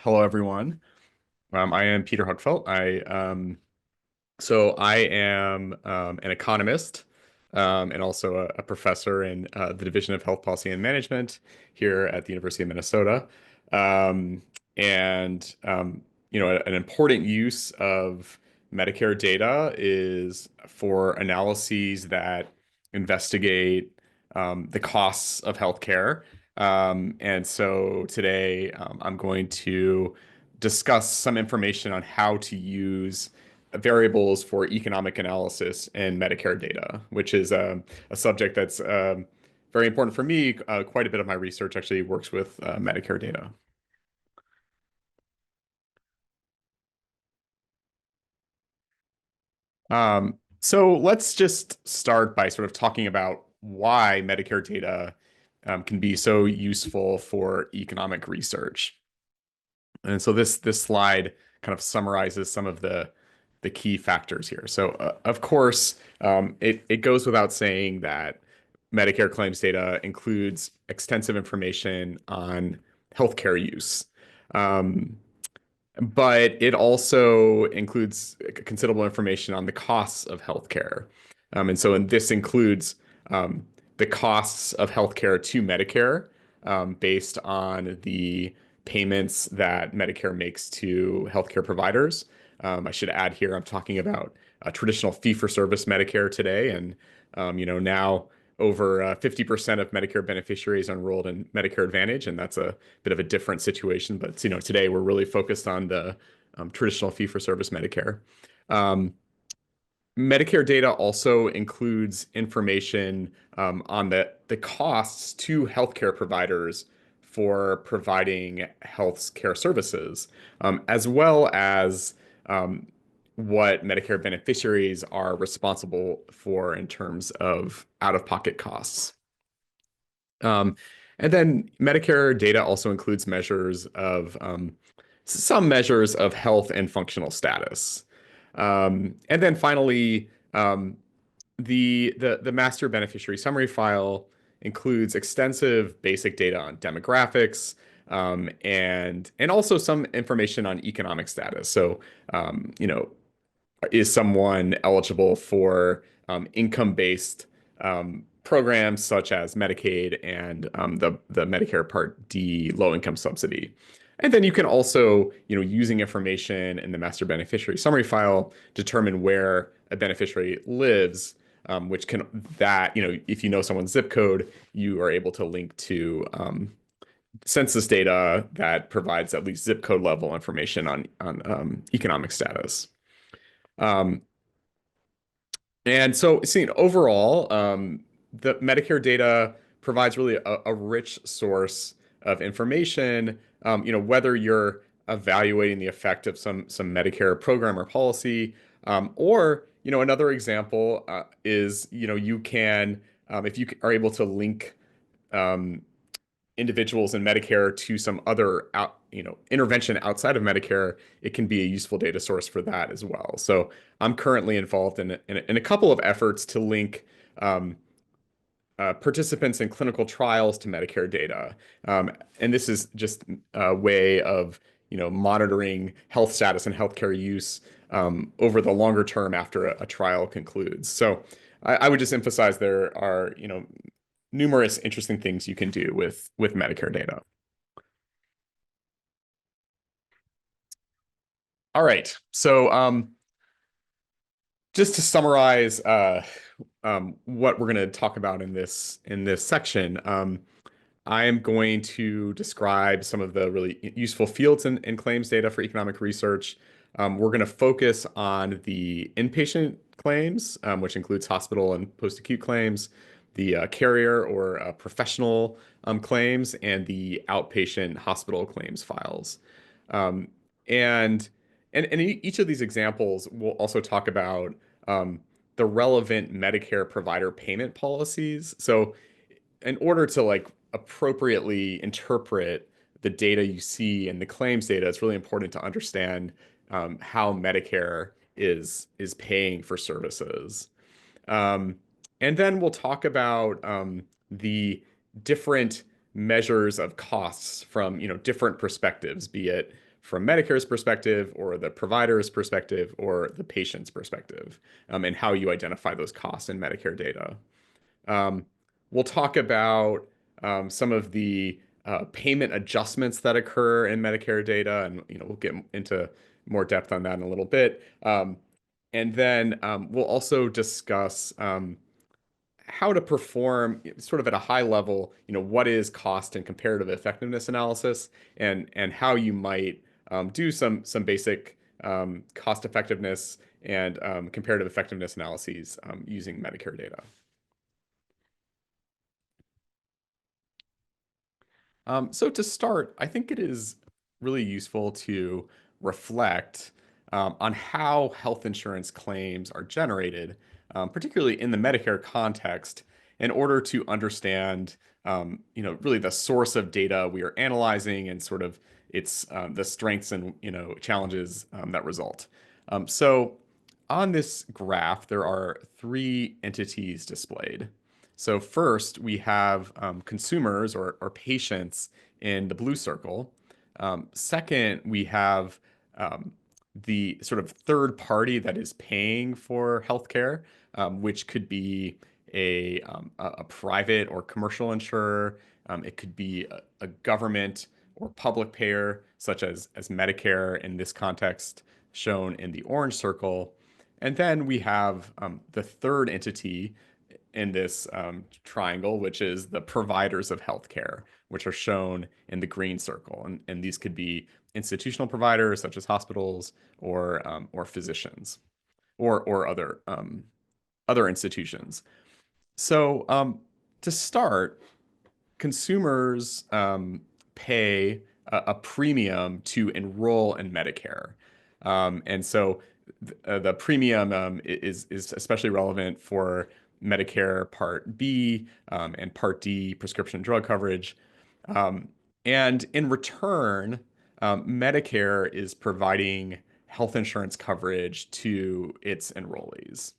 Hello, everyone. I am Peter Huckfelt. I am an economist and also a professor in the Division of Health Policy and Management here at the University of Minnesota. Um, and an important use of Medicare data is for analyses that investigate the costs of healthcare. And so today I'm going to discuss some information on how to use variables for economic analysis in Medicare data, which is a subject that's very important for me. Quite a bit of my research actually works with Medicare data. So let's just start by sort of talking about why Medicare data can be so useful for economic research. And so this slide kind of summarizes some of the key factors here. So of course, it goes without saying that Medicare claims data includes extensive information on healthcare use. Um, but it also includes considerable information on the costs of healthcare. And this includes um, the costs of healthcare to Medicare based on the payments that Medicare makes to healthcare providers. I should add here, I'm talking about traditional fee-for-service Medicare today, and now over 50% of Medicare beneficiaries are enrolled in Medicare Advantage, and that's a bit of a different situation. But today we're really focused on the traditional fee-for-service Medicare. Um, Medicare data also includes information on the costs to healthcare providers for providing health care services, as well as um, what Medicare beneficiaries are responsible for in terms of out-of-pocket costs. Um, and then Medicare data also includes some measures of health and functional status. And then finally, the master beneficiary summary file includes extensive basic data on demographics, and also some information on economic status. So, is someone eligible for income-based programs such as Medicaid and the Medicare Part D low-income subsidy? And then you can also, using information in the master beneficiary summary file, determine where a beneficiary lives, which can if you know someone's zip code, you are able to link to census data that provides at least zip code level information on economic status. Um, and so, seeing overall, the Medicare data provides really a rich source of information. Whether you're evaluating the effect of some Medicare program or policy, or another example is you can if you are able to link um, individuals in Medicare to some other intervention outside of Medicare, it can be a useful data source for that as well. So I'm currently involved in a couple of efforts to link um, participants in clinical trials to Medicare data. And this is just a way of monitoring health status and healthcare use over the longer term after a trial concludes. So I would just emphasize there are numerous interesting things you can do with Medicare data. All right. So just to summarize what we're going to talk about in this section, I am going to describe some of the really useful fields in claims data for economic research. We're going to focus on the inpatient claims, which includes hospital and post-acute claims, the carrier or professional claims, and the outpatient hospital claims files. Um, and and each of these examples, we'll also talk about the relevant Medicare provider payment policies. So in order to appropriately interpret the data you see in the claims data, it's really important to understand how Medicare is paying for services. Um, and then we'll talk about the different measures of costs from different perspectives, be it from Medicare's perspective or the provider's perspective or the patient's perspective, and how you identify those costs in Medicare data. Um, we'll talk about some of the payment adjustments that occur in Medicare data, and we'll get into more depth on that in a little bit. And then we'll also discuss how to perform sort of at a high level, what is cost and comparative effectiveness analysis, and how you might do some basic cost effectiveness and comparative effectiveness analyses using Medicare data. So to start, I think it is really useful to reflect on how health insurance claims are generated, particularly in the Medicare context, in order to understand, really the source of data we are analyzing and sort of its the strengths and challenges that result. So on this graph, there are three entities displayed. So first, we have consumers or patients in the blue circle. Second, we have the sort of third party that is paying for healthcare, which could be a private or commercial insurer. It could be a government or public payer, such as Medicare in this context, shown in the orange circle. And then we have the third entity in this triangle, which is the providers of healthcare, which are shown in the green circle. And these could be institutional providers such as hospitals or physicians or other institutions. So to start, consumers pay a premium to enroll in Medicare. And so the premium is especially relevant for Medicare Part B and Part D prescription drug coverage. Um, and in return, Medicare is providing health insurance coverage to its enrollees.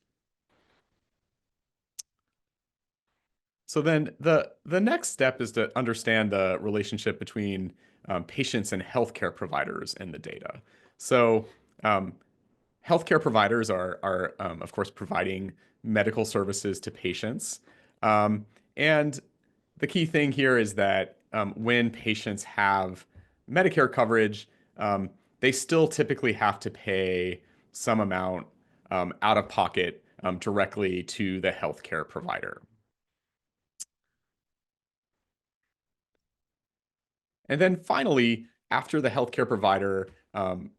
So then the next step is to understand the relationship between patients and healthcare providers in the data. So um, healthcare providers are of course providing medical services to patients, um, and the key thing here is that when patients have Medicare coverage, um, they still typically have to pay some amount out of pocket directly to the healthcare provider. And then finally, after the healthcare provider um,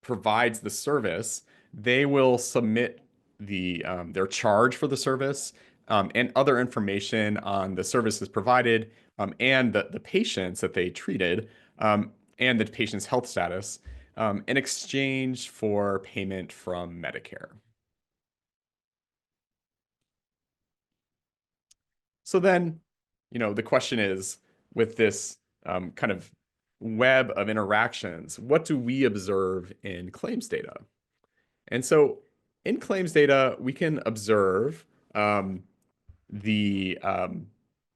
provides the service, they will submit their charge for the service and other information on the services provided and the patients that they treated and the patient's health status in exchange for payment from Medicare. So then, the question is, with this kind of web of interactions, what do we observe in claims data? And so in claims data, we can observe um, the um,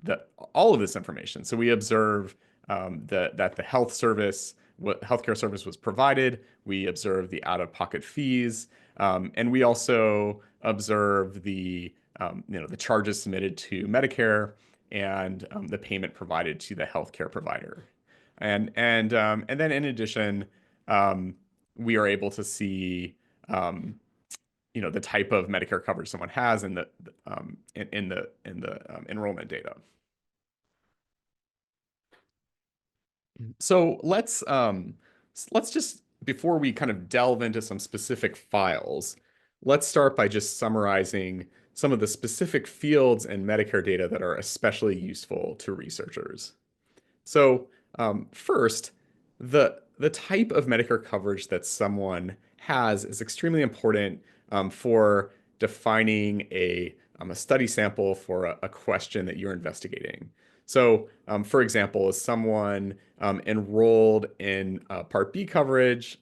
the all of this information. So we observe that the healthcare service was provided. We observe the out-of-pocket fees, and we also observe the charges submitted to Medicare and the payment provided to the healthcare provider. And then in addition, we are able to see the type of Medicare coverage someone has in the enrollment data. So let's just before we kind of delve into some specific files, let's start by just summarizing some of the specific fields in Medicare data that are especially useful to researchers. So first, the type of Medicare coverage that someone has is extremely important for defining a study sample for a question that you're investigating. So, for example, is someone enrolled in Part B coverage,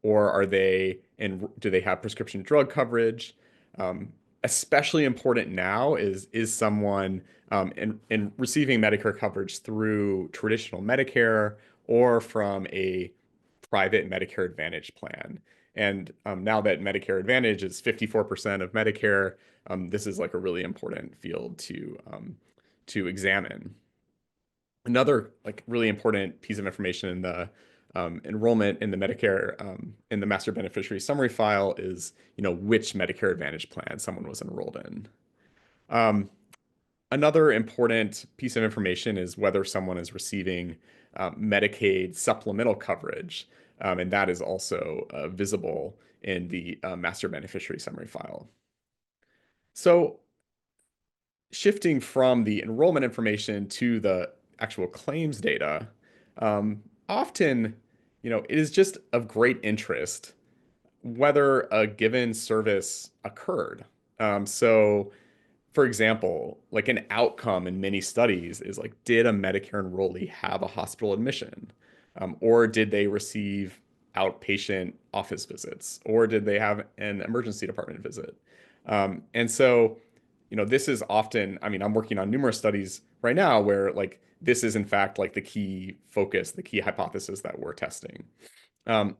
or do they have prescription drug coverage? Um, Especially important now is someone in receiving Medicare coverage through traditional Medicare or from a private Medicare Advantage plan. And now that Medicare Advantage is 54% of Medicare, this is like a really important field to examine. Another like really important piece of information in the enrollment in the Medicare in the master beneficiary summary file is, which Medicare Advantage plan someone was enrolled in. Another important piece of information is whether someone is receiving Medicaid supplemental coverage, and that is also visible in the master beneficiary summary file. So shifting from the enrollment information to the actual claims data, often, it is just of great interest whether a given service occurred. So, for example, like an outcome in many studies is like, did a Medicare enrollee have a hospital admission? Or did they receive outpatient office visits? Or did they have an emergency department visit? And so, this is often, I mean, I'm working on numerous studies right now where like this is in fact like the key focus, the key hypothesis that we're testing. Um,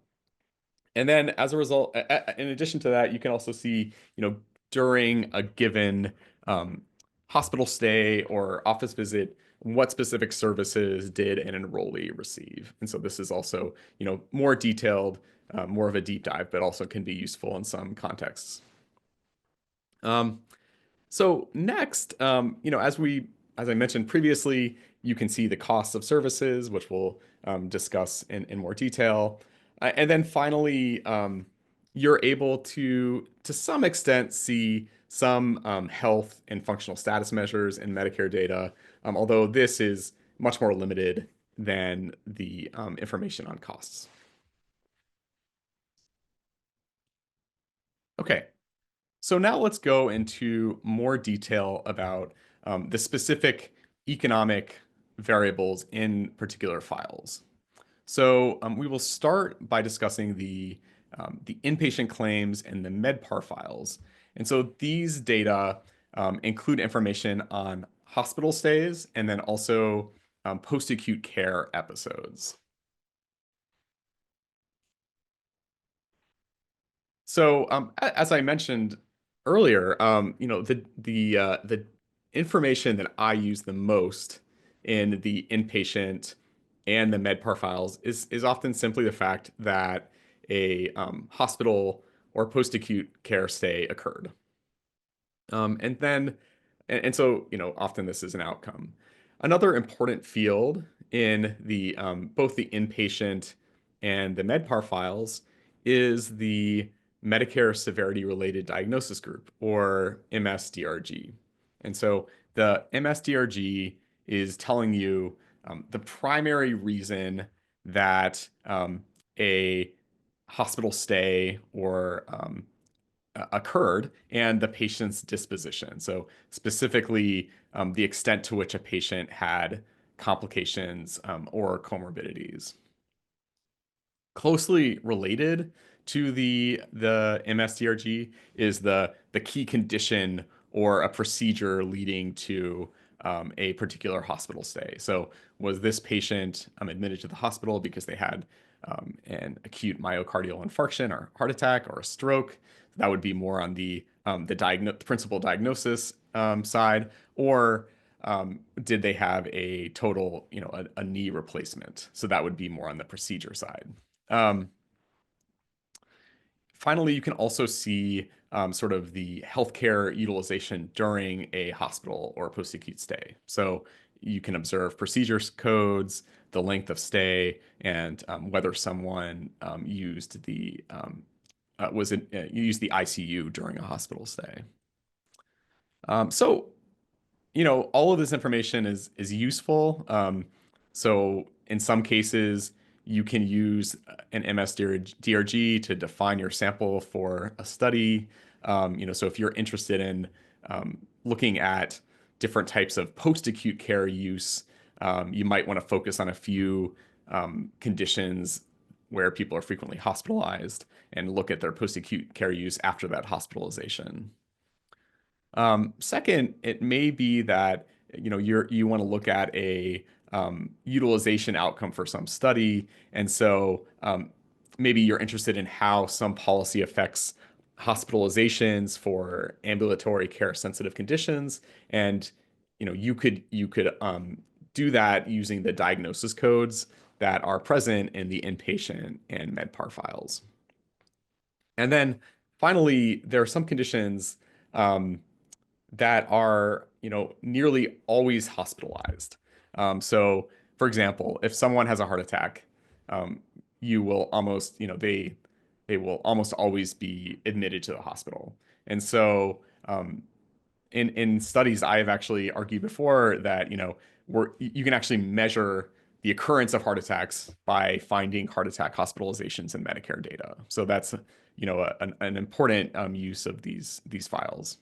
and then as a result, in addition to that, you can also see, during a given um, hospital stay or office visit, what specific services did an enrollee receive? And so this is also, more detailed, more of a deep dive, but also can be useful in some contexts. Um, so next, as I mentioned previously, you can see the costs of services, which we'll discuss in more detail. And then finally, you're able to some extent, see some health and functional status measures in Medicare data, although this is much more limited than the information on costs. Okay, so now let's go into more detail about the specific economic variables in particular files. So we will start by discussing the inpatient claims and the MedPAR files. And so these data include information on hospital stays and then also post-acute care episodes. So, as I mentioned earlier, the information that I use the most in the inpatient and the MedPAR files is often simply the fact that a hospital or post-acute care stay occurred. And then, and so, often this is an outcome. Another important field in the both the inpatient and the MedPAR files is the Medicare Severity Related Diagnosis Group, or MSDRG. And so the MSDRG is telling you the primary reason that a hospital stay or occurred and the patient's disposition. So specifically, the extent to which a patient had complications or comorbidities. Closely related to the MSDRG is the key condition or a procedure leading to a particular hospital stay. So was this patient admitted to the hospital because they had an acute myocardial infarction or heart attack or a stroke? That would be more on the principal diagnosis side, or did they have a total, a knee replacement? So that would be more on the procedure side. Um, Finally, you can also see sort of the healthcare utilization during a hospital or post-acute stay. So you can observe procedures codes, the length of stay, and whether someone used the ICU during a hospital stay. So all of this information is useful. So in some cases, you can use an MSDRG to define your sample for a study. So if you're interested in looking at different types of post-acute care use, you might want to focus on a few conditions where people are frequently hospitalized and look at their post-acute care use after that hospitalization. Second, it may be that you want to look at a utilization outcome for some study. And so maybe you're interested in how some policy affects hospitalizations for ambulatory care sensitive conditions. And you could do that using the diagnosis codes that are present in the inpatient and MedPAR files. And then finally, there are some conditions um, that are, nearly always hospitalized. So, for example, if someone has a heart attack, um, you will almost, they will almost always be admitted to the hospital. And so, in studies, I have actually argued before that, you can actually measure the occurrence of heart attacks by finding heart attack hospitalizations in Medicare data. So that's, an important use of these files.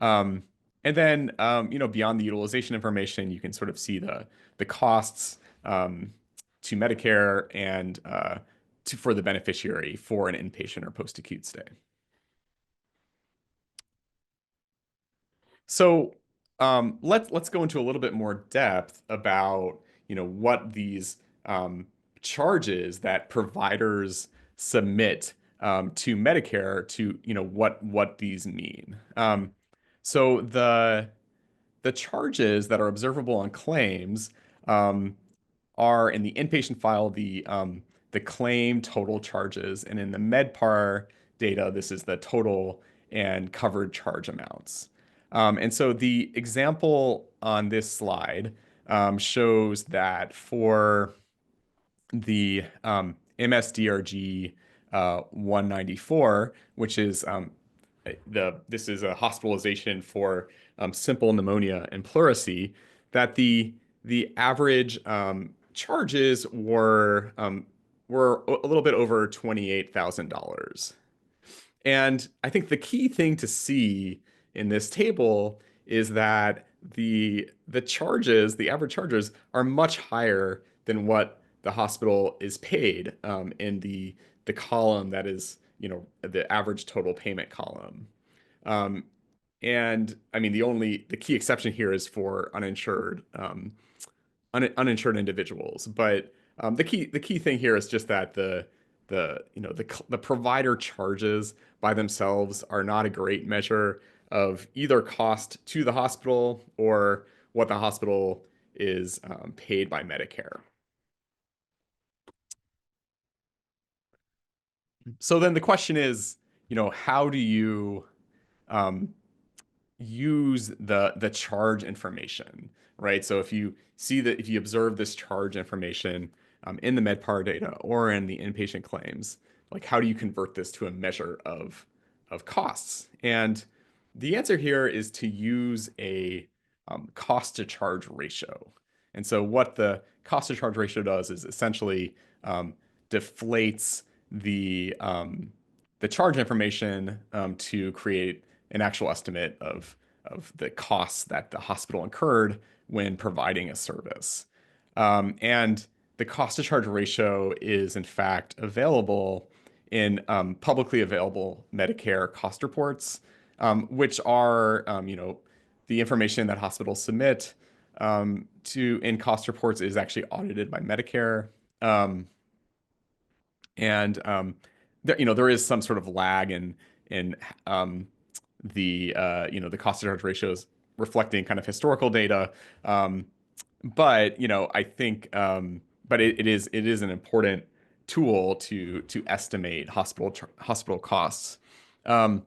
Um, and then, beyond the utilization information, you can sort of see the costs to Medicare and for the beneficiary for an inpatient or post-acute stay. So let's go into a little bit more depth about what these charges that providers submit to Medicare to what these mean. So the charges that are observable on claims um, are in the inpatient file the claim total charges, and in the MedPAR data, this is the total and covered charge amounts. And so the example on this slide shows that for the MSDRG 194, which is this is a hospitalization for simple pneumonia and pleurisy, that the average charges were a little bit over $28,000. And I think the key thing to see in this table is that the average charges are much higher than what the hospital is paid in the column that is, the average total payment column. Um, and I mean, the key exception here is for uninsured individuals. But the key thing here is just that the provider charges by themselves are not a great measure of either cost to the hospital or what the hospital is paid by Medicare. So then the question is, how do you um, use the charge information, right? So if you observe this charge information in the MedPAR data or in the inpatient claims, like how do you convert this to a measure of costs? And the answer here is to use a cost to charge ratio. And so what the cost to charge ratio does is essentially deflates the charge information to create an actual estimate of the costs that the hospital incurred when providing a service. And the cost to charge ratio is in fact available in publicly available Medicare cost reports, which are the information that hospitals submit to in cost reports is actually audited by Medicare. And there is some sort of lag in um, the cost to charge ratios reflecting kind of historical data. But I think but it is an important tool to estimate hospital costs. Um,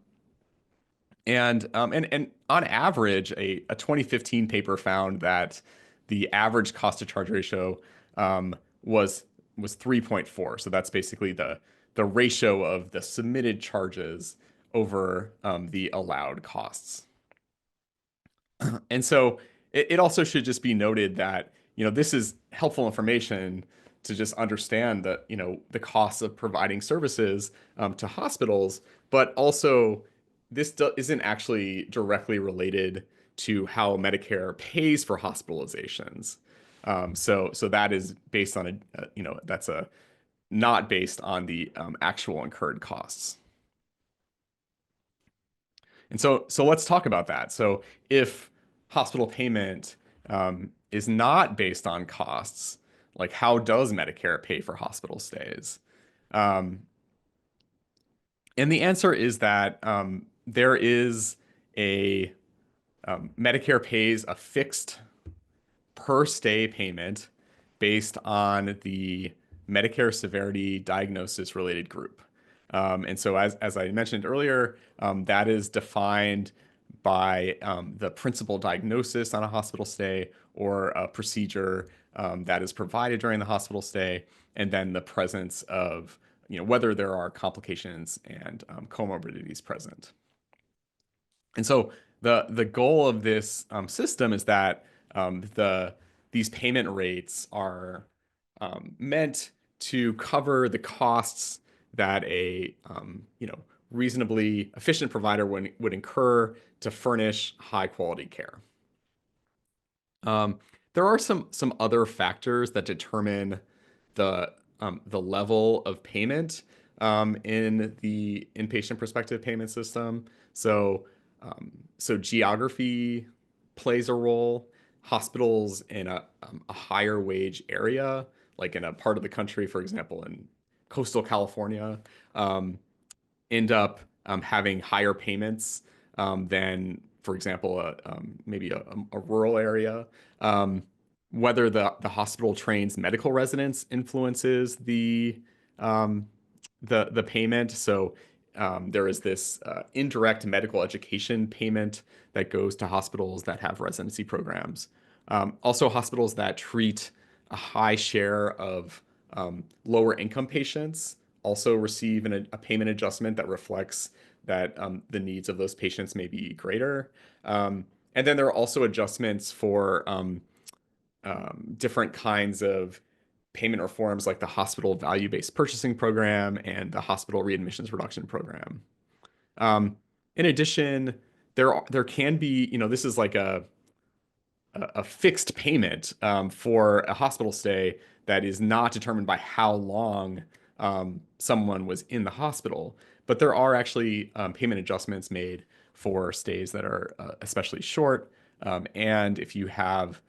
and on average, a 2015 paper found that the average cost to charge ratio um, was was 3.4. So that's basically the ratio of the submitted charges over the allowed costs. And so it also should just be noted that, this is helpful information to just understand that, the costs of providing services to hospitals, but also isn't actually directly related to how Medicare pays for hospitalizations. So that is based on that's not based on the actual incurred costs. And so let's talk about that. So if hospital payment is not based on costs. Like, how does Medicare pay for hospital stays? Um, and the answer is that there is a Medicare pays a fixed per stay payment based on the Medicare severity diagnosis related group. And so, as I mentioned earlier, that is defined by the principal diagnosis on a hospital stay or a procedure that is provided during the hospital stay, and then the presence of, whether there are complications and comorbidities present. And so the goal of this system is that these payment rates are meant to cover the costs that a reasonably efficient provider would incur to furnish high quality care. There are some other factors that determine the level of payment in the inpatient prospective payment system. So so geography plays a role. Hospitals in a higher wage area, like in a part of the country, for example, in coastal California, um, end up having higher payments than, for example, maybe a rural area. Um, Whether the hospital trains medical residents influences um, the payment. So there is this indirect medical education payment that goes to hospitals that have residency programs. Also, hospitals that treat a high share of lower income patients also receive a payment adjustment that reflects that the needs of those patients may be greater. And then there are also adjustments for different kinds of payment reforms like the hospital value-based purchasing program and the hospital readmissions reduction program. Um, in addition, there can be, this is like a fixed payment for a hospital stay that is not determined by how long someone was in the hospital. But there are actually payment adjustments made for stays that are especially short. And if you have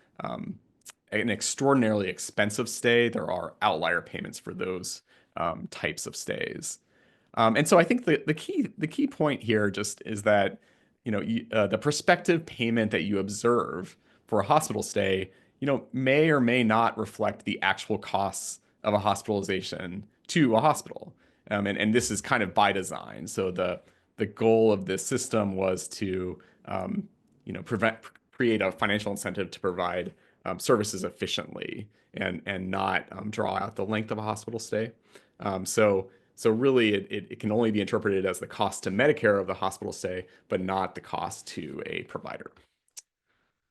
an extraordinarily expensive stay, there are outlier payments for those types of stays. And so I think the key point here just is that the prospective payment that you observe for a hospital stay may or may not reflect the actual costs of a hospitalization to a hospital. And this is kind of by design. So the goal of this system was to create a financial incentive to provide services efficiently and not draw out the length of a hospital stay. So really, it can only be interpreted as the cost to Medicare of the hospital stay, but not the cost to a provider.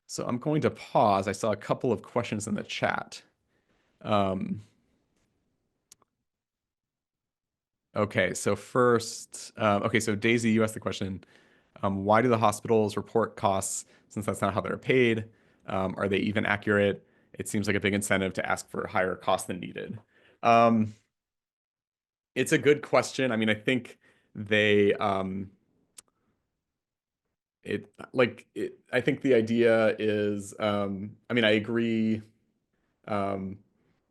So I'm going to pause. I saw a couple of questions in the chat. Okay, so first, okay, so Daisy, you asked the question, why do the hospitals report costs since that's not how they're paid? Are they even accurate? It seems like a big incentive to ask for higher costs than needed. It's a good question. I mean, I think they I think the idea is I mean, I agree um,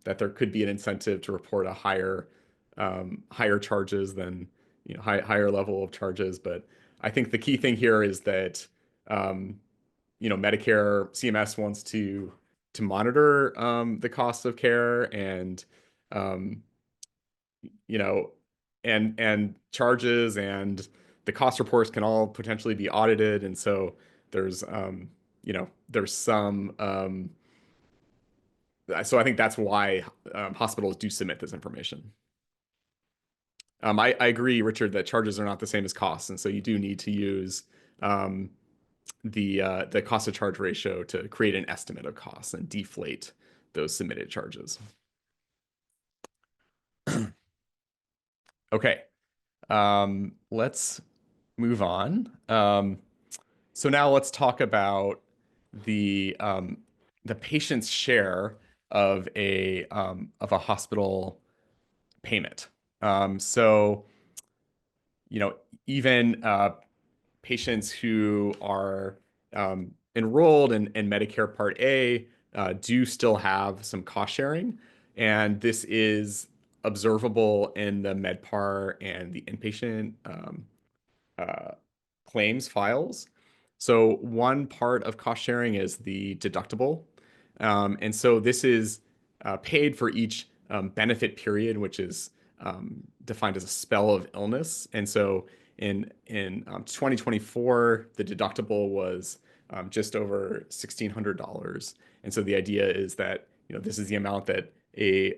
that there could be an incentive to report a higher charges than higher level of charges, but I think the key thing here is that um, Medicare CMS wants to monitor the cost of care and um, you know, and charges and the cost reports can all potentially be audited, and so there's there's some so I think that's why hospitals do submit this information. I agree, Richard, that charges are not the same as costs, and so you do need to use um, the cost to charge ratio to create an estimate of costs and deflate those submitted charges. Okay, let's move on. So now let's talk about the patient's share of a hospital payment. So you know even patients who are enrolled in Medicare Part A do still have some cost sharing, and this is observable in the MedPAR and the inpatient uh, claims files. So one part of cost sharing is the deductible. And so this is paid for each benefit period, which is defined as a spell of illness. And so in 2024, the deductible was just over $1,600. And so the idea is that this is the amount that a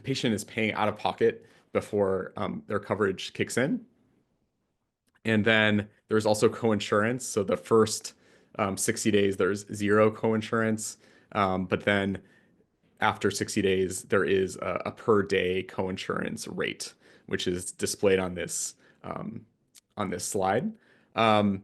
patient is paying out of pocket before their coverage kicks in. And then there's also coinsurance. So the first 60 days, there's zero coinsurance. But then after 60 days, there is a per day coinsurance rate, which is displayed on this slide. Um,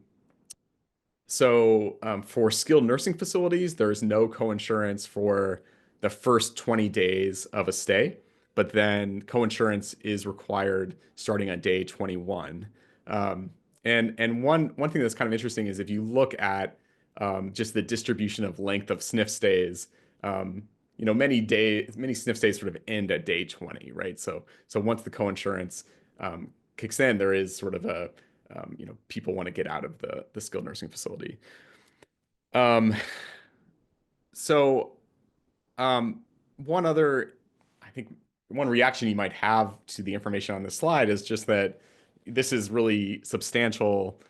for skilled nursing facilities, there's no coinsurance for the first 20 days of a stay, but then coinsurance is required starting on day 21. And one thing that's kind of interesting is if you look at just the distribution of length of SNF stays, many SNF stays sort of end at day 20, right? So once the coinsurance kicks in, there is sort of a people want to get out of the skilled nursing facility. Um, so one other, I think one reaction you might have to the information on this slide is just that this is really substantial.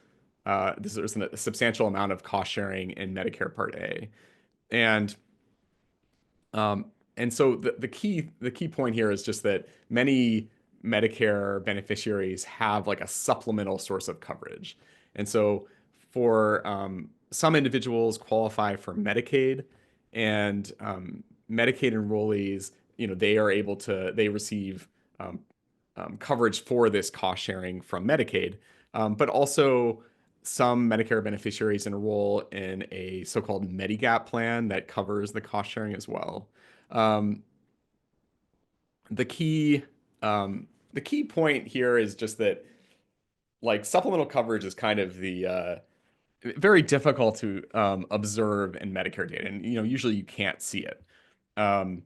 There's a substantial amount of cost sharing in Medicare Part A. And um, and so the key point here is just that many Medicare beneficiaries have like a supplemental source of coverage. And so for some individuals qualify for Medicaid, and Medicaid enrollees, they receive um, coverage for this cost sharing from Medicaid. But also some Medicare beneficiaries enroll in a so-called Medigap plan that covers the cost sharing as well. Um, the key the key point here is just that like supplemental coverage is kind of the very difficult to observe in Medicare data, and usually you can't see it. Um,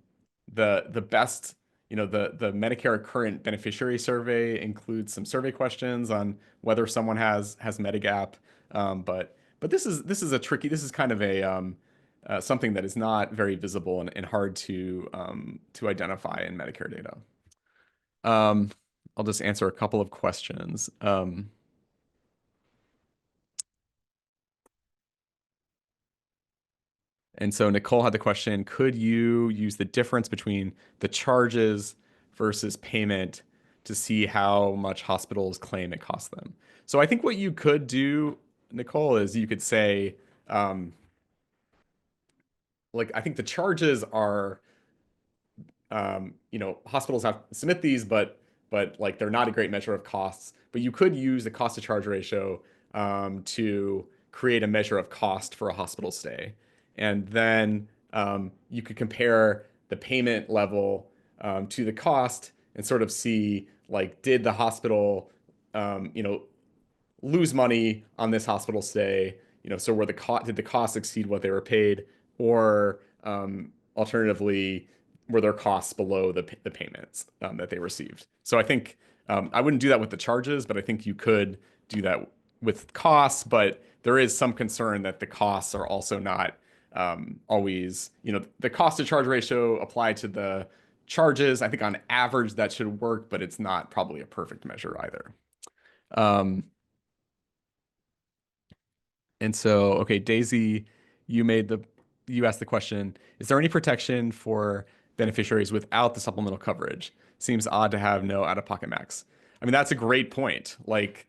the best, the Medicare current beneficiary survey includes some survey questions on whether someone has Medigap, but this is kind of a something that is not very visible and hard to identify in Medicare data. Um, I'll just answer a couple of questions. And so Nicole had the question, could you use the difference between the charges versus payment to see how much hospitals claim it costs them? So I think what you could do, Nicole, is you could say, like, I think the charges are hospitals have to submit these, but like they're not a great measure of costs. But you could use the cost to charge ratio to create a measure of cost for a hospital stay, and then you could compare the payment level to the cost and sort of see like did the hospital um, you know lose money on this hospital stay, so did the costs exceed what they were paid, or alternatively, were their costs below the payments that they received? So I think I wouldn't do that with the charges, but I think you could do that with costs, but there is some concern that the costs are also not always, the cost to charge ratio applied to the charges. I think on average that should work, but it's not probably a perfect measure either. Um, And so, okay, Daisy, you asked the question, is there any protection for beneficiaries without the supplemental coverage? Seems odd to have no out-of-pocket max. I mean, that's a great point. Like,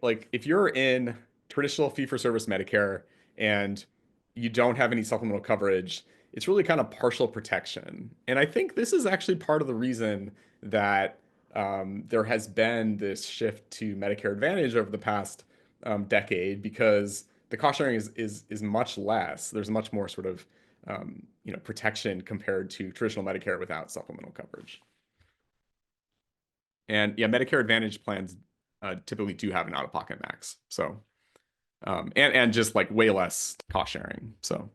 like if you're in traditional fee-for-service Medicare and you don't have any supplemental coverage, it's really kind of partial protection. And I think this is actually part of the reason that there has been this shift to Medicare Advantage over the past decade, because the cost sharing is much less. There's much more sort of protection compared to traditional Medicare without supplemental coverage. And yeah, Medicare Advantage plans typically do have an out-of-pocket max. So and just like way less cost sharing. So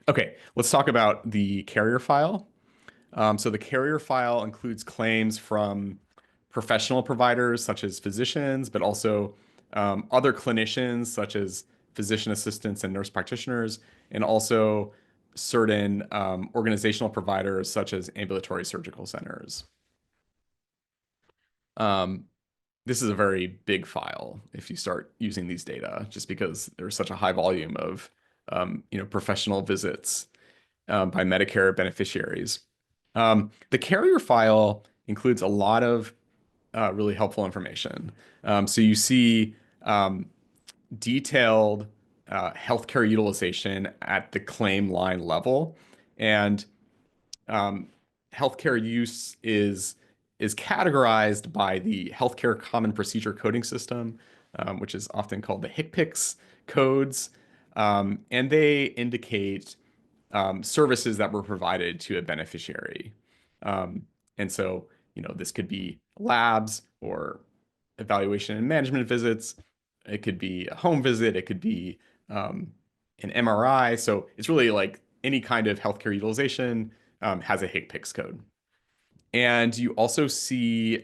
Okay, let's talk about the carrier file. So the carrier file includes claims from professional providers such as physicians, but also other clinicians such as physician assistants and nurse practitioners, and also certain organizational providers such as ambulatory surgical centers. Um, this is a very big file if you start using these data, just because there's such a high volume of professional visits by Medicare beneficiaries. The carrier file includes a lot of really helpful information. So you see detailed healthcare utilization at the claim line level, and um, healthcare use is categorized by the Healthcare Common Procedure Coding System, which is often called the HCPCS codes, and they indicate services that were provided to a beneficiary. Um, and so, this could be labs or evaluation and management visits. It could be a home visit. It could be an MRI. So it's really like any kind of healthcare utilization has a HCPCS code. And you also see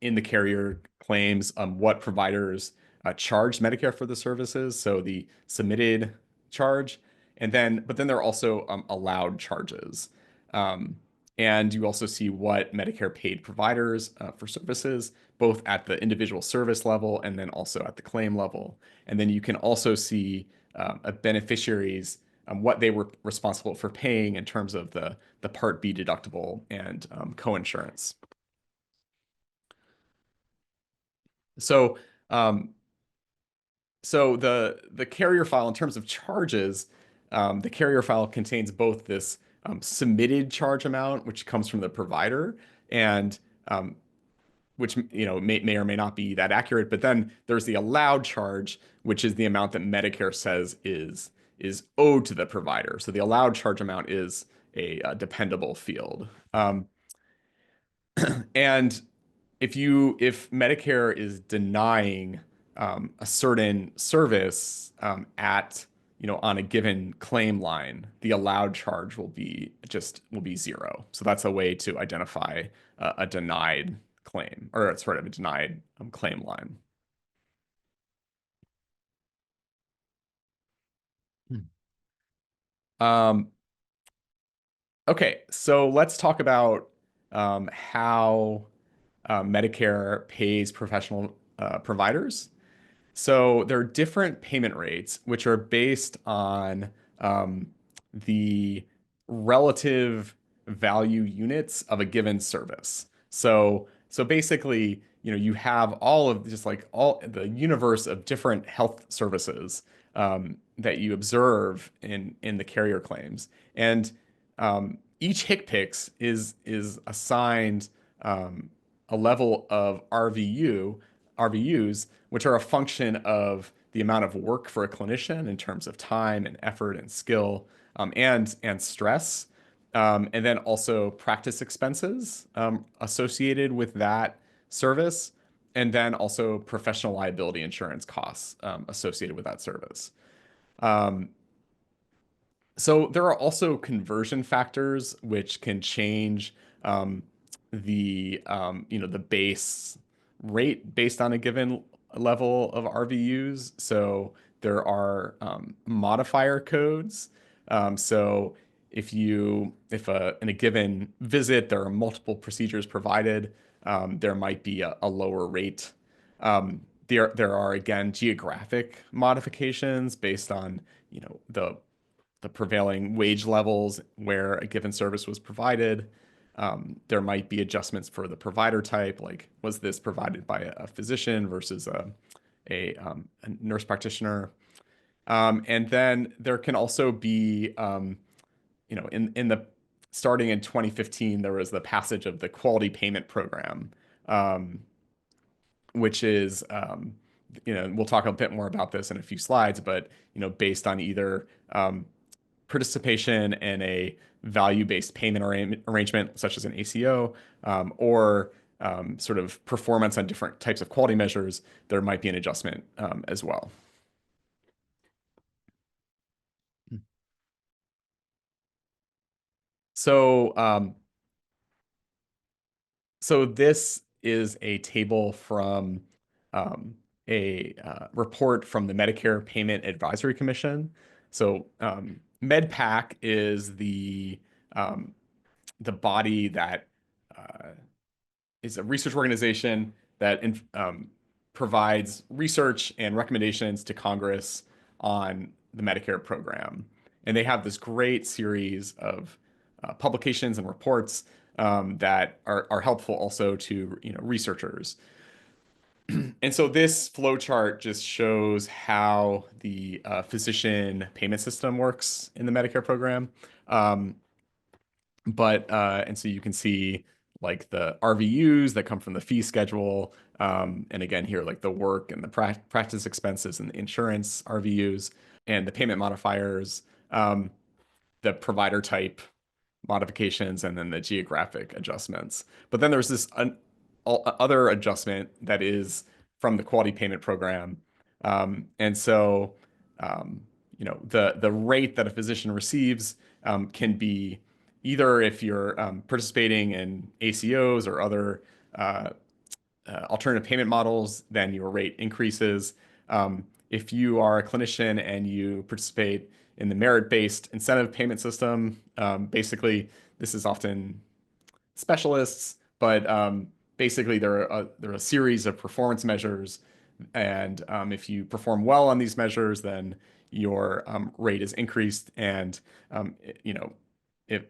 in the carrier claims what providers charge Medicare for the services, so the submitted charge, but then there are also allowed charges. Um, and you also see what Medicare paid providers for services, both at the individual service level and then also at the claim level. And then you can also see a beneficiaries what they were responsible for paying in terms of the Part B deductible and coinsurance. So, um, so the carrier file, in terms of charges, the carrier file contains both this submitted charge amount, which comes from the provider, and which may or may not be that accurate. But then there's the allowed charge, which is the amount that Medicare says is owed to the provider. So the allowed charge amount is a dependable field. And if Medicare is denying a certain service at on a given claim line, the allowed charge will be zero. So that's a way to identify a denied claim, or sort of a denied claim line. Um, okay, so let's talk about how Medicare pays professional providers. So there are different payment rates, which are based on the relative value units of a given service. So basically, you have all of just like all the universe of different health services that you observe in the carrier claims, and each HCPCS is assigned a level of RVUs, which are a function of the amount of work for a clinician in terms of time and effort and skill and stress, and then also practice expenses associated with that service, and then also professional liability insurance costs associated with that service. Um, so there are also conversion factors which can change um, the base rate based on a given level of RVUs. So there are modifier codes. So if in a given visit there are multiple procedures provided, there might be a lower rate. There are again geographic modifications based on the prevailing wage levels where a given service was provided. There might be adjustments for the provider type, like was this provided by a physician versus a nurse practitioner. And then there can also be, in the starting in 2015, there was the passage of the Quality Payment Program, um, which is, we'll talk a bit more about this in a few slides, but based on either participation in a value-based payment arrangement, such as an ACO, or sort of performance on different types of quality measures, there might be an adjustment as well. So, so this is a table from um, a report from the Medicare Payment Advisory Commission. So, MedPAC is um, the body that uh, is a research organization that provides research and recommendations to Congress on the Medicare program. And they have this great series of publications and reports that are helpful also to researchers. And so this flowchart just shows how the physician payment system works in the Medicare program. Um, and so you can see like the RVUs that come from the fee schedule. And again, here, like the work and the practice expenses and the insurance RVUs and the payment modifiers, the provider type modifications, and then the geographic adjustments. But then there's this other adjustment that is from the quality payment program. And so, um, the rate that a physician receives can be either if you're participating in ACOs or other alternative payment models, then your rate increases. If you are a clinician and you participate in the merit-based incentive payment system, basically this is often specialists, but basically there are a series of performance measures, and if you perform well on these measures, then your rate is increased, and you know, if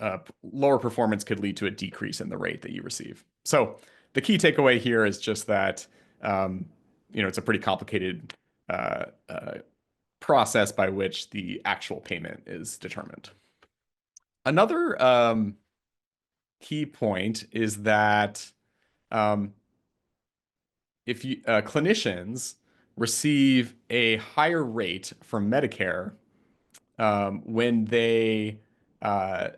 lower performance could lead to a decrease in the rate that you receive. So the key takeaway here is just that um, it's a pretty complicated uh, uh, process by which the actual payment is determined. Another key point is that um, if you clinicians receive a higher rate from Medicare when they uh,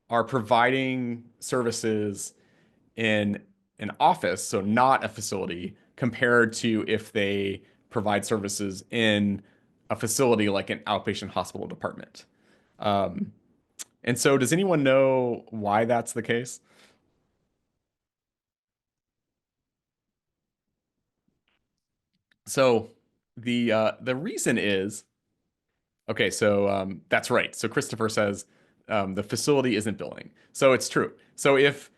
are providing services in an office, so not a facility, compared to if they provide services in a facility like an outpatient hospital department. Um, and so, does anyone know why that's the case? So the reason is okay. So that's right. So Christopher says the facility isn't billing. So it's true. So if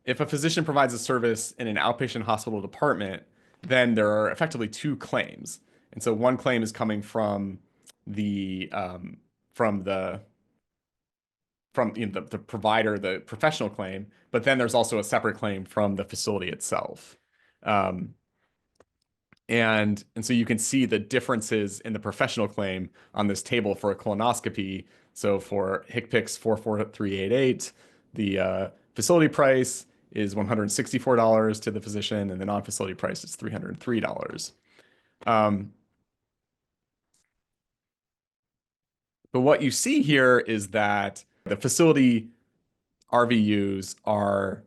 a physician provides a service in an outpatient hospital department, then there are effectively two claims. And so one claim is coming the from the the provider, the professional claim, but then there's also a separate claim from the facility itself. Um, and so you can see the differences in the professional claim on this table for a colonoscopy. So for HCPCS 44388, the facility price is $164 to the physician, and the non-facility price is $303. Um, but what you see here is that the facility RVUs are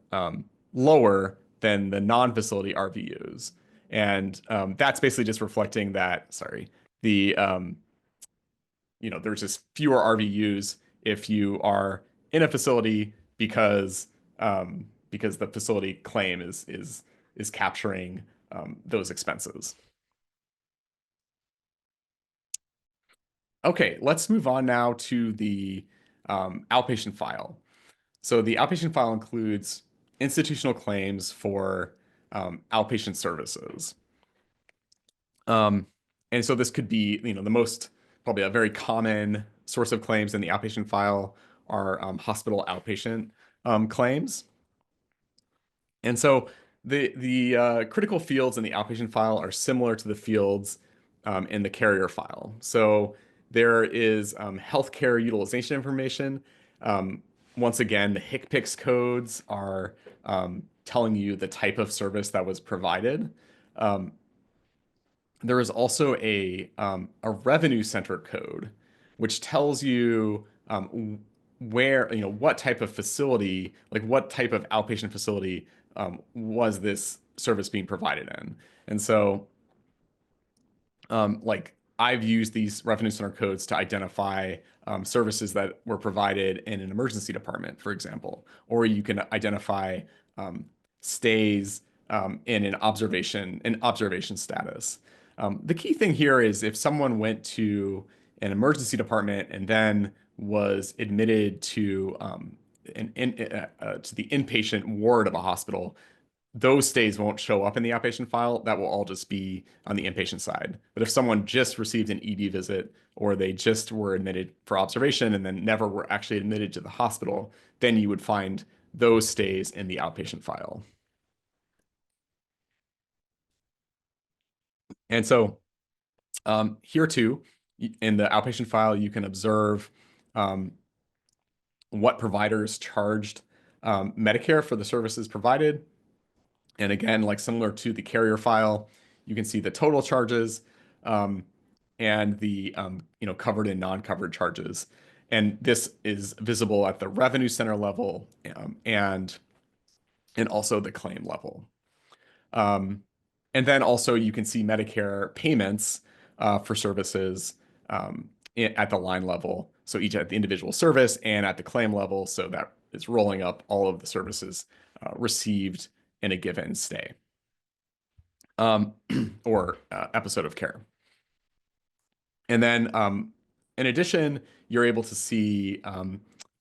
lower than the non-facility RVUs. And that's basically just reflecting that, sorry, the there's just fewer RVUs if you are in a facility because the facility claim is capturing those expenses. Okay, let's move on now to the outpatient file. So the outpatient file includes institutional claims for outpatient services. Um, and so this could be, the most probably a very common source of claims in the outpatient file are hospital outpatient claims. And so the critical fields in the outpatient file are similar to the fields in the carrier file. So there is healthcare utilization information. Um, Once again, the HCPCS codes are telling you the type of service that was provided. Um, there is also a revenue center code, which tells you where, what type of facility, like what type of outpatient facility was this service being provided in. And so, like I've used these revenue center codes to identify services that were provided in an emergency department, for example, or you can identify um, stays in an observation status. The key thing here is if someone went to an emergency department and then was admitted to the inpatient ward of a hospital, those stays won't show up in the outpatient file. That will all just be on the inpatient side. But if someone just received an ED visit or they just were admitted for observation and then never were actually admitted to the hospital, then you would find those stays in the outpatient file. And so here too, in the outpatient file, you can observe um, what providers charged Medicare for the services provided. And again, like similar to the carrier file, you can see the total charges um, and the covered and non-covered charges. And this is visible at the revenue center level and also the claim level. Um, and then also you can see Medicare payments for services at the line level. So each at the individual service and at the claim level. So that is rolling up all of the services received in a given stay or episode of care. And then in addition, you're able to see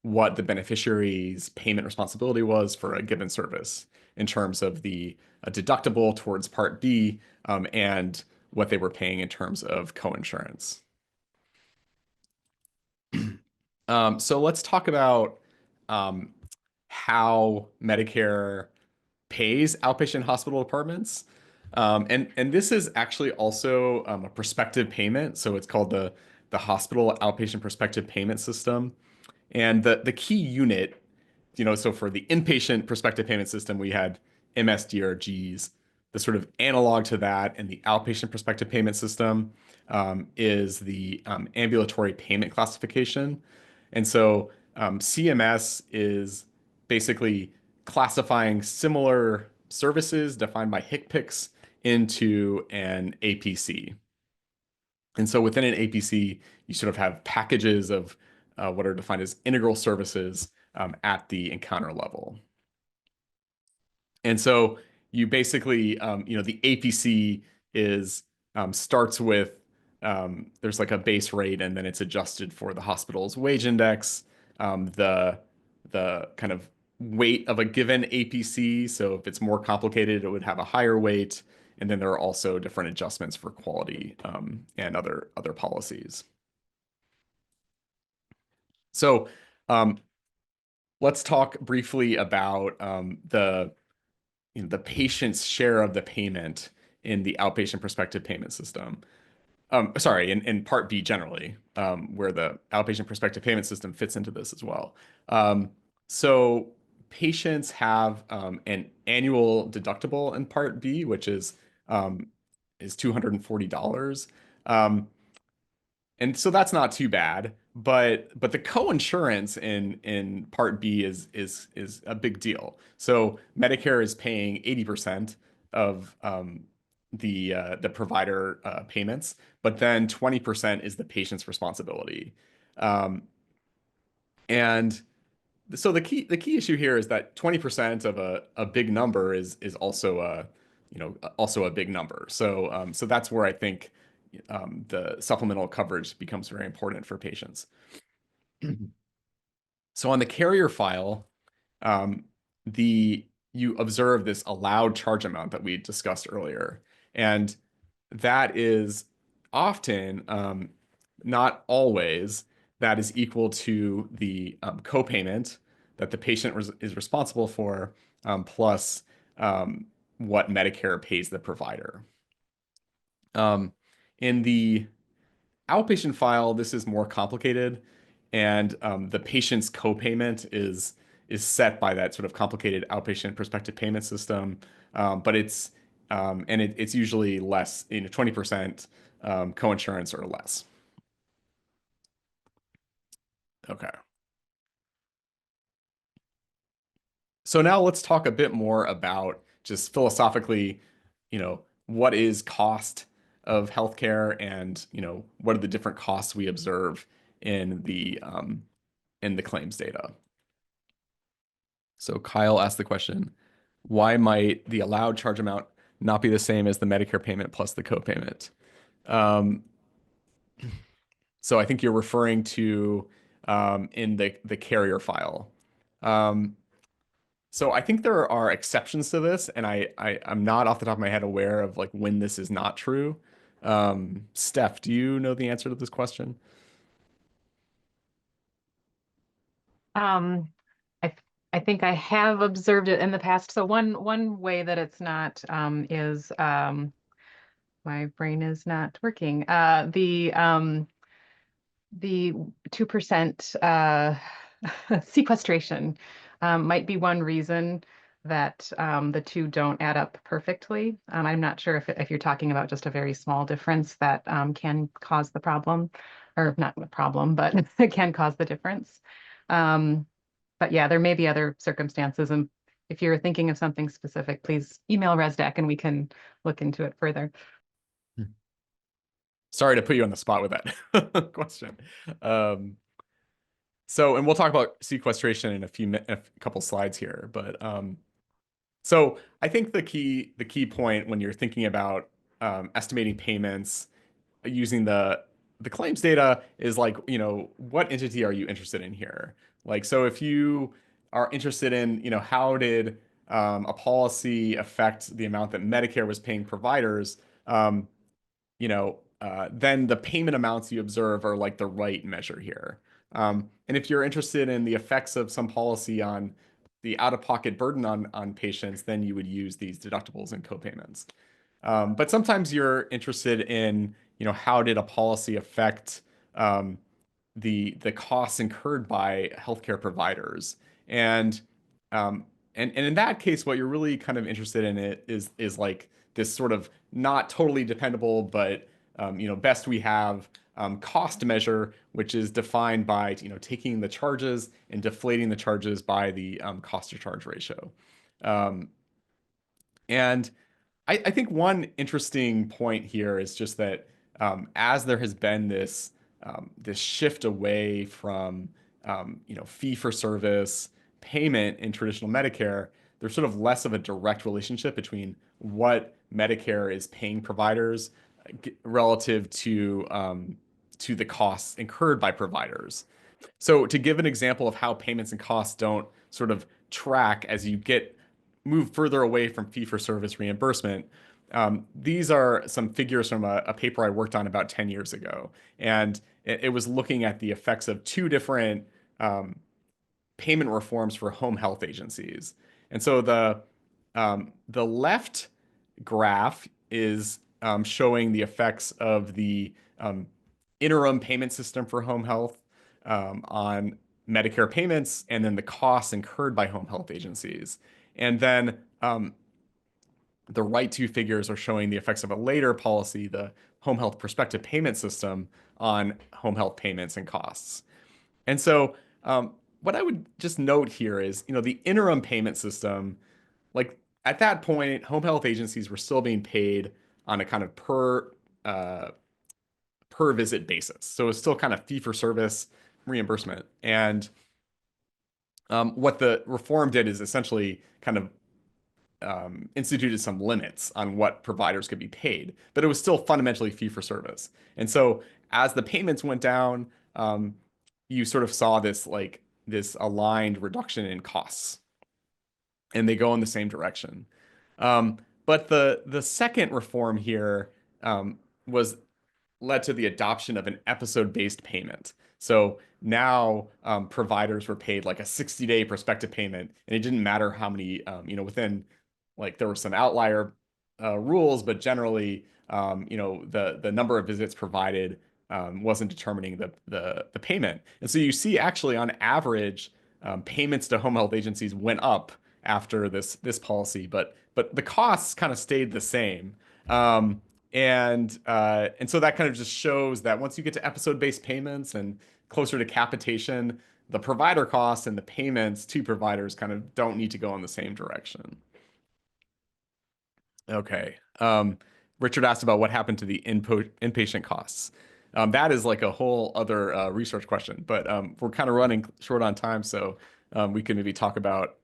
what the beneficiary's payment responsibility was for a given service in terms of the deductible towards Part B and what they were paying in terms of coinsurance. So let's talk about how Medicare pays outpatient hospital departments. And this is actually also a prospective payment. So it's called the Hospital Outpatient Prospective Payment System. And the key unit, so for the inpatient prospective payment system, we had MSDRGs. The sort of analog to that in the outpatient prospective payment system is the ambulatory payment classification. And so CMS is basically classifying similar services defined by HCPCS into an APC. And so within an APC, you sort of have packages of what are defined as integral services at the encounter level. And so you basically, the APC is starts with there's like a base rate, and then it's adjusted for the hospital's wage index, the kind of weight of a given APC. So if it's more complicated, it would have a higher weight. And then there are also different adjustments for quality and other policies. So let's talk briefly about the patient's share of the payment in the outpatient prospective payment system. Sorry, in Part B generally, where the outpatient prospective payment system fits into this as well. So patients have an annual deductible in Part B, which is $240. And so that's not too bad, but the coinsurance in Part B is a big deal. So Medicare is paying 80% of the provider payments, but then 20% is the patient's responsibility. Um, and so the key issue here is that 20% of a big number is also a big number. So that's where I think the supplemental coverage becomes very important for patients. So on the carrier file, um, you observe this allowed charge amount that we discussed earlier, and that is often, not always, that is equal to the copayment that the patient is responsible for, plus what Medicare pays the provider. In the outpatient file, this is more complicated, and the patient's copayment is set by that sort of complicated outpatient prospective payment system. But it's usually less, 20% coinsurance or less. Okay. So now let's talk a bit more about just philosophically, what is cost? of healthcare, and what are the different costs we observe in the claims data. So Kyle asked the question, why might the allowed charge amount not be the same as the Medicare payment plus the copayment? Um, so I think you're referring to in the carrier file. Um, so I think there are exceptions to this, and I'm not off the top of my head aware of like when this is not true. Steph, do you know the answer to this question? Um, I I think I have observed it in the past. So one way that it's not is my brain is not working. The 2% sequestration might be one reason that the two don't add up perfectly. I'm not sure if you're talking about just a very small difference that can cause the problem, or not the problem, but it can cause the difference. Um, but yeah, there may be other circumstances. And if you're thinking of something specific, please email ResDAC and we can look into it further. Sorry to put you on the spot with that question. Um, and we'll talk about sequestration in a couple slides here, but so I think the key point when you're thinking about estimating payments using the claims data is like, what entity are you interested in here? Like, so if you are interested in, how did a policy affect the amount that Medicare was paying providers, then the payment amounts you observe are like the right measure here. And if you're interested in the effects of some policy on the out-of-pocket burden on patients, then you would use these deductibles and copayments. But sometimes you're interested in, how did a policy affect the costs incurred by healthcare providers, and and in that case, what you're really kind of interested in it is like this sort of not totally dependable, but best we have cost measure, which is defined by taking the charges and deflating the charges by the cost to charge ratio. Um, and I think one interesting point here is just that as there has been this shift away from fee for service payment in traditional Medicare, there's sort of less of a direct relationship between what Medicare is paying providers relative to the costs incurred by providers. So to give an example of how payments and costs don't sort of track as you move further away from fee-for-service reimbursement, these are some figures from a paper I worked on about 10 years ago. And it was looking at the effects of two different payment reforms for home health agencies. And so the left graph is showing the effects of the interim payment system for home health on Medicare payments, and then the costs incurred by home health agencies. And then the right two figures are showing the effects of a later policy, the home health prospective payment system, on home health payments and costs. And so what I would just note here is, the interim payment system, like at that point, home health agencies were still being paid on a kind of uh, per visit basis. So it's still kind of fee for service reimbursement. And what the reform did is essentially kind of instituted some limits on what providers could be paid, but it was still fundamentally fee for service. And so as the payments went down, you sort of saw this aligned reduction in costs, and they go in the same direction. But the second reform here was led to the adoption of an episode-based payment. So now providers were paid like a 60-day prospective payment, and it didn't matter how many, within like there were some outlier rules, but generally, the number of visits provided wasn't determining the payment. And so you see actually on average, payments to home health agencies went up after this policy, but the costs kind of stayed the same. And so that kind of just shows that once you get to episode-based payments and closer to capitation, the provider costs and the payments to providers kind of don't need to go in the same direction. Okay. Richard asked about what happened to the inpatient costs. That is like a whole other research question, but we're kind of running short on time, so we can maybe talk about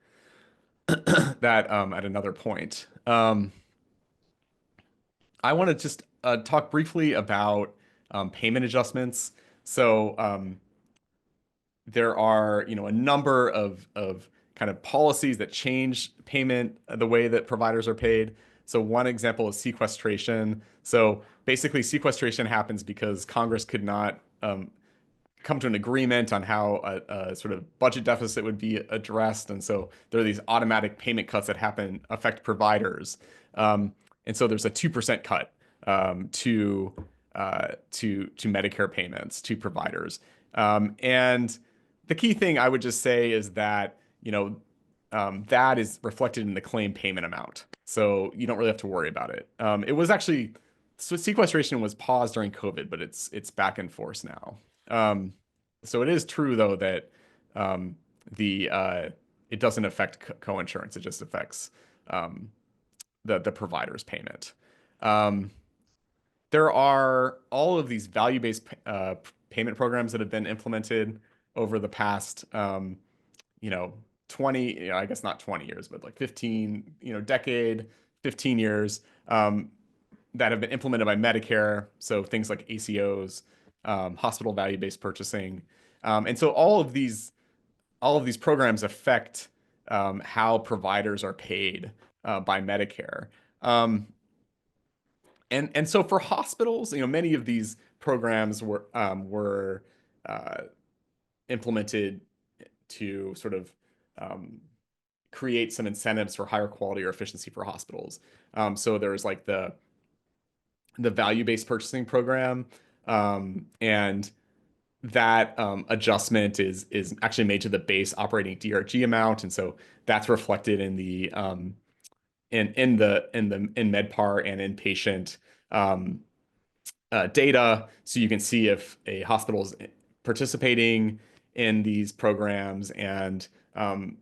that at another point. I want to just talk briefly about payment adjustments. So there are, a number of kind of policies that change payment, the way that providers are paid. So one example is sequestration. So basically, sequestration happens because Congress could not come to an agreement on how a sort of budget deficit would be addressed, and so there are these automatic payment cuts that affect providers, and so there's a 2% cut to Medicare payments to providers, and the key thing I would just say is that that is reflected in the claim payment amount, so you don't really have to worry about it. It was actually so sequestration was paused during COVID, but it's back in force now. So it is true though that the it doesn't affect co-insurance. It just affects the provider's payment. Um, there are all of these value-based payment programs that have been implemented over the past 20, I guess not 20 years, but like 15, decade, 15 years. That have been implemented by Medicare. So things like ACOs, hospital value-based purchasing, and so all of these programs affect how providers are paid by Medicare. Um, and so for hospitals, many of these programs were uh, implemented to sort of um, create some incentives for higher quality or efficiency for hospitals. So there's like the value-based purchasing program, and that adjustment is actually made to the base operating DRG amount, and so that's reflected in the in MedPAR and inpatient um, data, so you can see if a hospital is participating in these programs and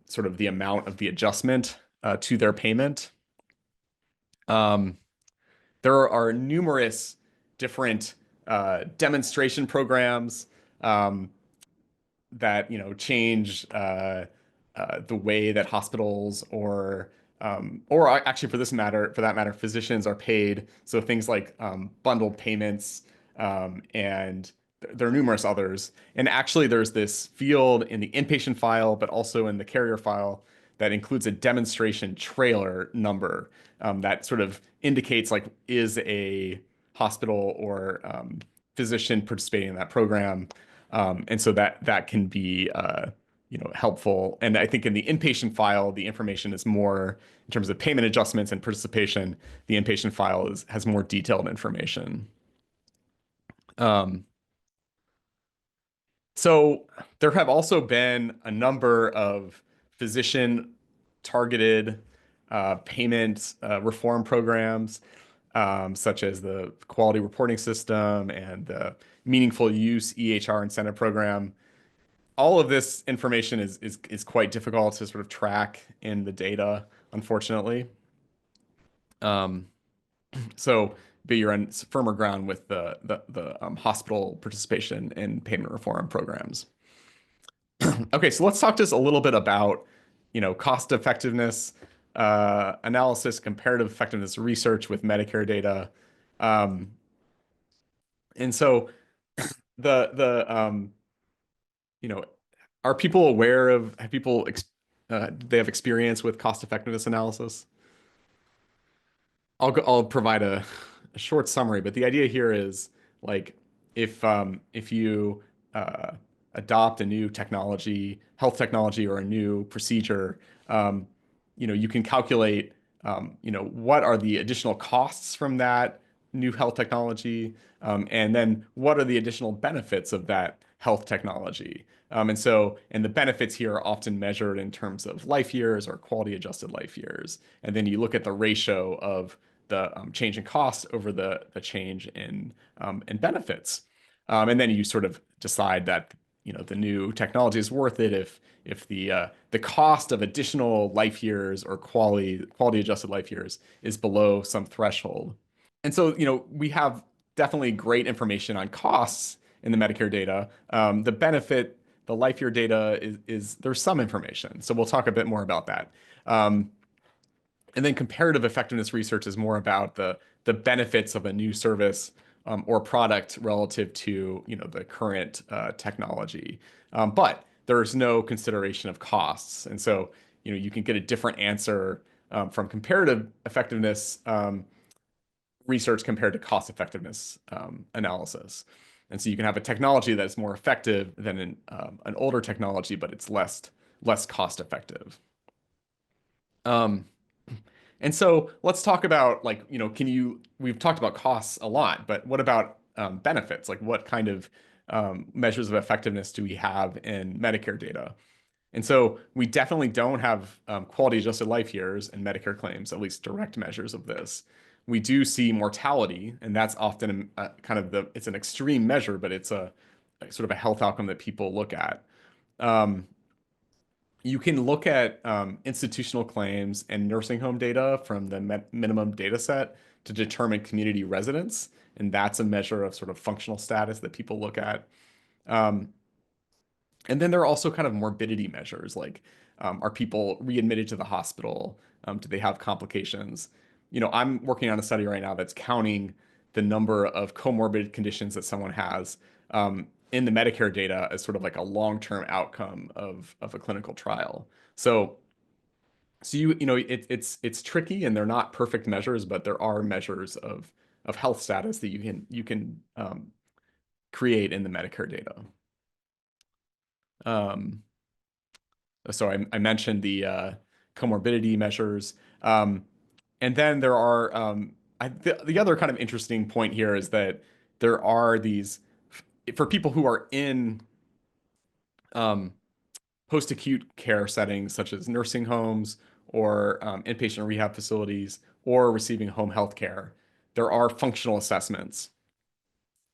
sort of the amount of the adjustment to their payment. Um, there are numerous different demonstration programs um, that change the way that hospitals or actually for that matter physicians are paid. So things like bundled payments, and there are numerous others. And actually, there's this field in the inpatient file, but also in the carrier file that includes a demonstration trailer number that sort of indicates like is a hospital or physician participating in that program. And so that can be helpful. And I think in the inpatient file, the information is more in terms of payment adjustments and participation. The inpatient file has more detailed information. Um, so there have also been a number of physician targeted payment reform programs, such as the quality reporting system and the meaningful use EHR incentive program. All of this information is quite difficult to sort of track in the data, unfortunately. Um, so, but you're on firmer ground with the hospital participation in payment reform programs. Okay, so let's talk just a little bit about, cost effectiveness analysis, comparative effectiveness research with Medicare data. Um, and so the you know, are people aware of, have people, do they have experience with cost effectiveness analysis? I'll provide a short summary, but the idea here is like if you uh, adopt a new technology, health technology, or a new procedure, um, you can calculate, what are the additional costs from that new health technology, and then what are the additional benefits of that health technology. And the benefits here are often measured in terms of life years or quality adjusted life years. And then you look at the ratio of the change in costs over the change in benefits. And then you sort of decide that the new technology is worth it if the cost of additional life years or quality adjusted life years is below some threshold. And so, we have definitely great information on costs in the Medicare data. The benefit, the life year data is there's some information. So we'll talk a bit more about that. Um, and then comparative effectiveness research is more about the benefits of a new service or product relative to the current technology. But there's no consideration of costs, and so you can get a different answer from comparative effectiveness research compared to cost effectiveness analysis. And so you can have a technology that's more effective than an older technology, but it's less cost effective. Um, and so let's talk about like, we've talked about costs a lot, but what about benefits? Like what kind of measures of effectiveness do we have in Medicare data? And so we definitely don't have quality adjusted life years and Medicare claims, at least direct measures of this. We do see mortality, and that's often kind of it's an extreme measure, but it's a sort of a health outcome that people look at. Um, you can look at institutional claims and nursing home data from the minimum data set to determine community residence, and that's a measure of sort of functional status that people look at. Um, and then there are also kind of morbidity measures, like are people readmitted to the hospital? Do they have complications? I'm working on a study right now that's counting the number of comorbid conditions that someone has in the Medicare data as sort of like a long-term outcome of a clinical trial. So it's tricky and they're not perfect measures, but there are measures of health status that you can create in the Medicare data. Um, so I mentioned the comorbidity measures. And then there are the other kind of interesting point here is that there are these for people who are in um, post-acute care settings such as nursing homes or inpatient rehab facilities or receiving home health care, there are functional assessments.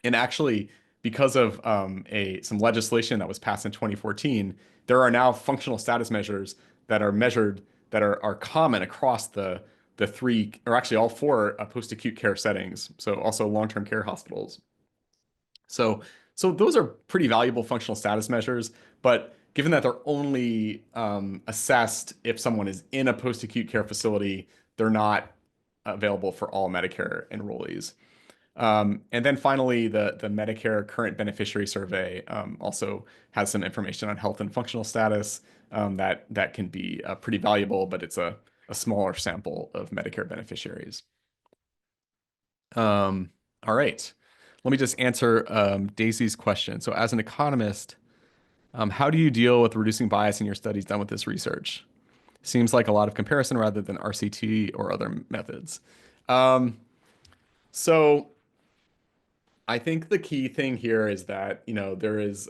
And actually, because of some legislation that was passed in 2014, there are now functional status measures that are measured that are common across the three, or actually all four post-acute care settings. So also long-term care hospitals. So so those are pretty valuable functional status measures, but given that they're only assessed if someone is in a post-acute care facility, they're not available for all Medicare enrollees. And then finally, the Medicare Current Beneficiary Survey also has some information on health and functional status that can be pretty valuable, but it's a smaller sample of Medicare beneficiaries. All right. Let me just answer Daisy's question. So as an economist, how do you deal with reducing bias in your studies done with this research? Seems like a lot of comparison rather than RCT or other methods. Um, so I think the key thing here is that, there is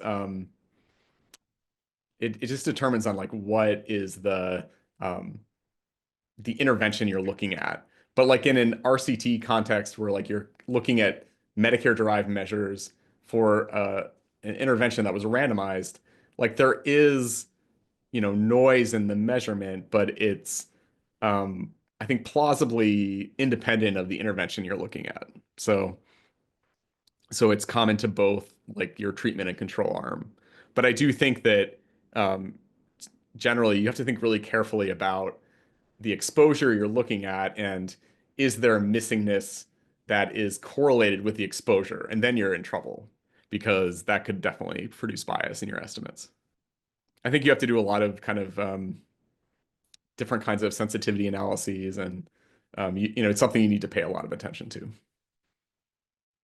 it just determines on like what is the intervention you're looking at. But like in an RCT context where like you're looking at Medicare derived measures for an intervention that was randomized, like there is, noise in the measurement, but it's I think plausibly independent of the intervention you're looking at. So it's common to both like your treatment and control arm. But I do think that um, generally you have to think really carefully about the exposure you're looking at and is there a missingness that is correlated with the exposure? And then you're in trouble because that could definitely produce bias in your estimates. I think you have to do a lot of kind of different kinds of sensitivity analyses and it's something you need to pay a lot of attention to.